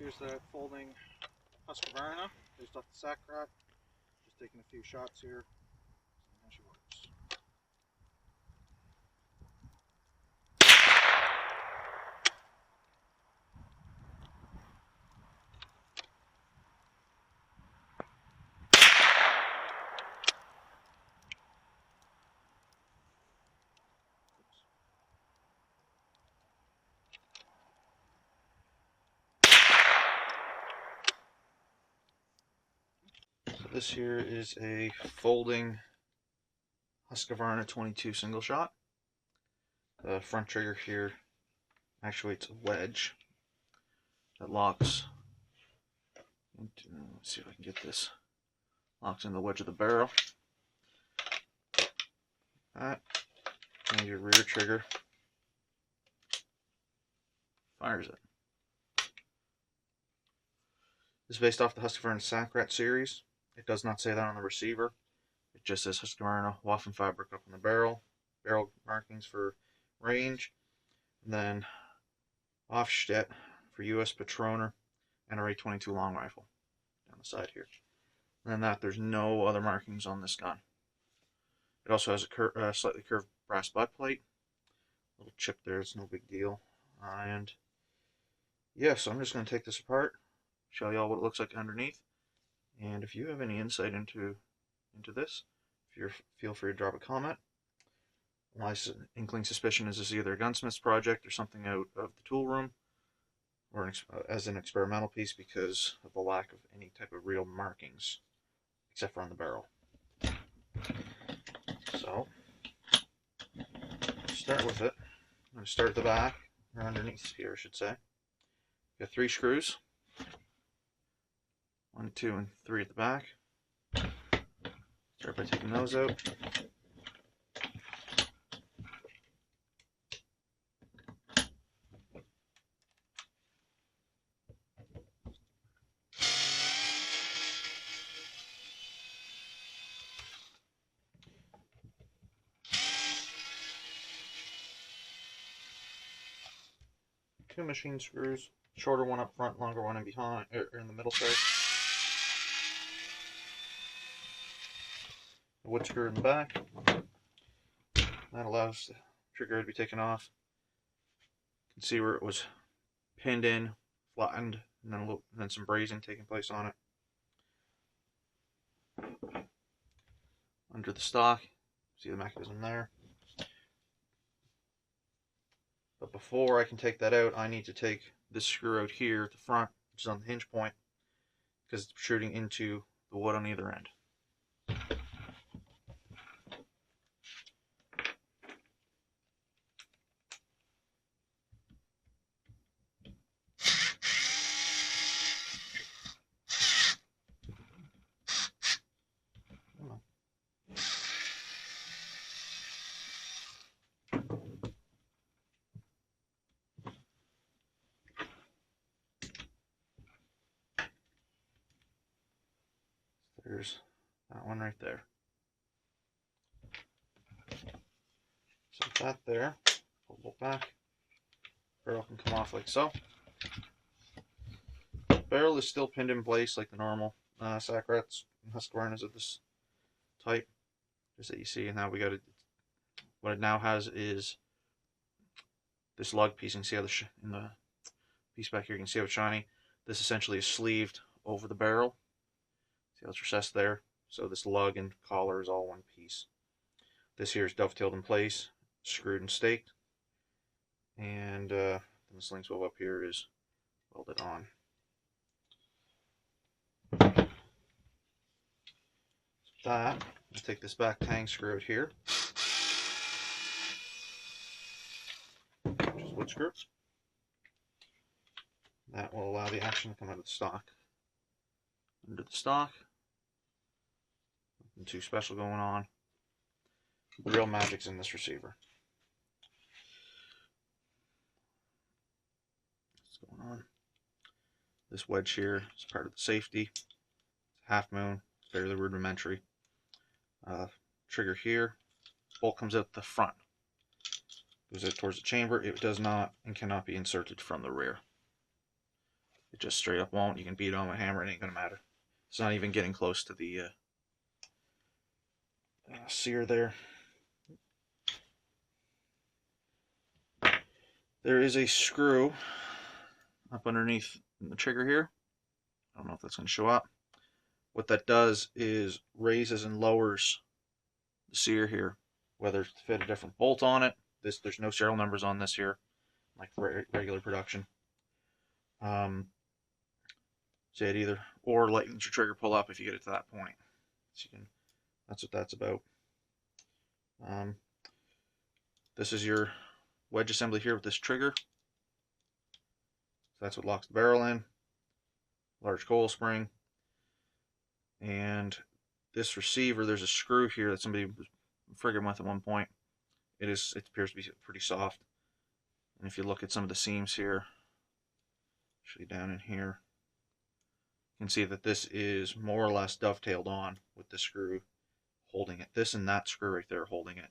Here's the folding Husqvarna based off the Sakrat. Just taking a few shots here. See how she works. This here is a folding Husqvarna 22 single shot. The front trigger here actuates a wedge that locks into, let's see if I can get this, locks in the wedge of the barrel. That, and your rear trigger fires it. This is based off the Husqvarna Sakrat series. It does not say that on the receiver. It just says Husqvarna Waffen fabric up on the barrel markings for range, and then Offset for US Patroner NRA 22 long rifle down the side here. And then there's no other markings on this gun. It also has a slightly curved brass butt plate. Little chip there, it's no big deal. And yeah, so I'm just going to take this apart, show y'all what it looks like underneath. And if you have any insight into this, feel free to drop a comment. My inkling suspicion is this is either a gunsmith's project or something out of the tool room, or as an experimental piece, because of the lack of any type of real markings, except for on the barrel. So, start with it. I'm going to start at the back, or underneath here, I should say. Got 3 screws. 1, 2, and 3 at the back. Start by taking those out. Two machine screws, shorter one up front, longer one in behind, or in the middle, sorry. A wood screw in the back. That allows the trigger to be taken off. You can see where it was pinned in, flattened, and then some brazing taking place on it. Under the stock, see the mechanism there. But before I can take that out, I need to take this screw out here at the front, which is on the hinge point, because it's protruding into the wood on either end. There's that one right there. Set that there, pull it back, barrel can come off like so. Barrel is still pinned in place like the normal Sakrats and Husqvarnas of this type, just that you see. And now we got it. What it now has is this lug piece. You can see how in the piece back here, you can see how it's shiny. This essentially is sleeved over the barrel. See how it's recessed there? So this lug and collar is all one piece. This here is dovetailed in place, screwed and staked, and the sling swivel up here is welded on. So that, I'll take this back tang screw out here, which is wood screw. That will allow the action to come out of the stock. Under the stock, nothing too special going on. The real magic's in this receiver. What's going on? This wedge here is part of the safety. It's a half moon, fairly rudimentary. Trigger here, bolt comes out the front. Goes out towards the chamber. It does not and cannot be inserted from the rear. It just straight up won't. You can beat it on a hammer, it ain't gonna matter. It's not even getting close to the sear there. There is a screw up underneath the trigger here. I don't know if that's going to show up. What that does is raises and lowers the sear here, whether to fit a different bolt on it. There's no serial numbers on this here, like regular production. So it either or lightens your trigger pull up if you get it to that point. So you can. That's what that's about. This is your wedge assembly here with this trigger. So that's what locks the barrel in. Large coil spring. And this receiver, there's a screw here that somebody was frigging with at one point. It appears to be pretty soft. And if you look at some of the seams here, actually down in here, you can see that this is more or less dovetailed on with the screw holding it. This and that screw right there holding it.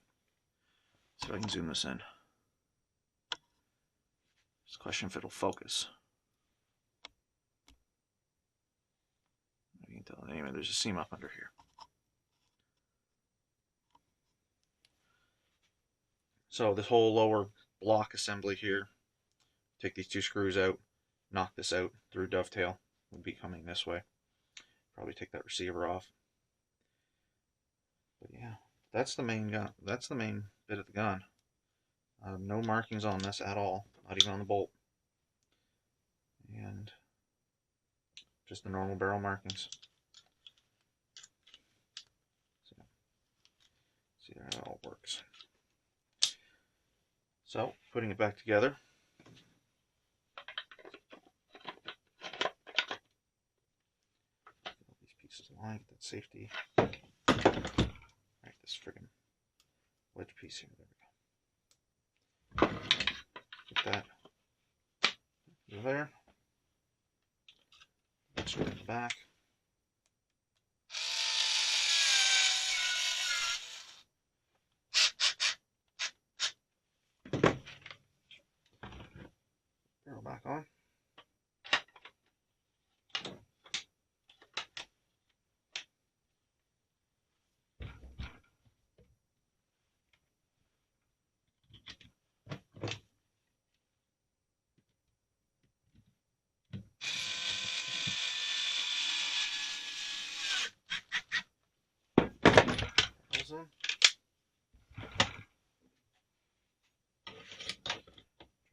See if I can zoom this in. Just a question if it'll focus. You can tell anyway, there's a seam up under here. So this whole lower block assembly here, take these two screws out, knock this out through dovetail, would be coming this way. Probably take that receiver off. But yeah, that's the main gun. That's the main bit of the gun. No markings on this at all, not even on the bolt. And just the normal barrel markings. So, see how it all works. So, putting it back together. All these pieces aligned, get that safety. Right, this friggin' wedge piece here. There we go. Get that over there. Straight in the back. Barrel back on.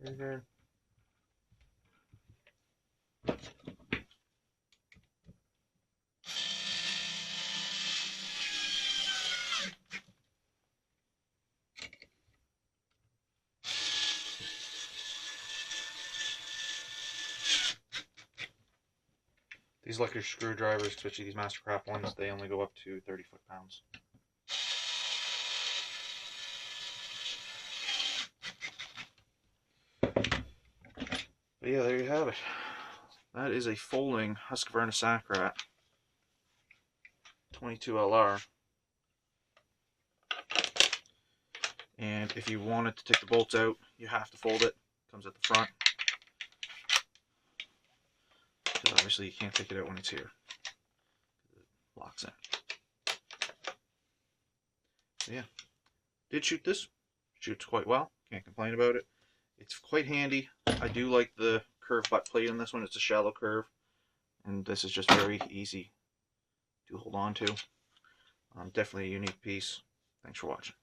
Trigger. These electric screwdrivers, especially these Mastercraft ones, they only go up to 30 foot-pounds. But yeah, there you have it. That is a folding Husqvarna Sakrat 22LR. And if you wanted to take the bolts out, you have to fold it. It comes at the front. Because obviously you can't take it out when it's here. It locks in. So yeah, did shoot this. Shoots quite well. Can't complain about it. It's quite handy. I do like the curved butt plate on this one. It's a shallow curve. And this is just very easy to hold on to. Definitely a unique piece. Thanks for watching.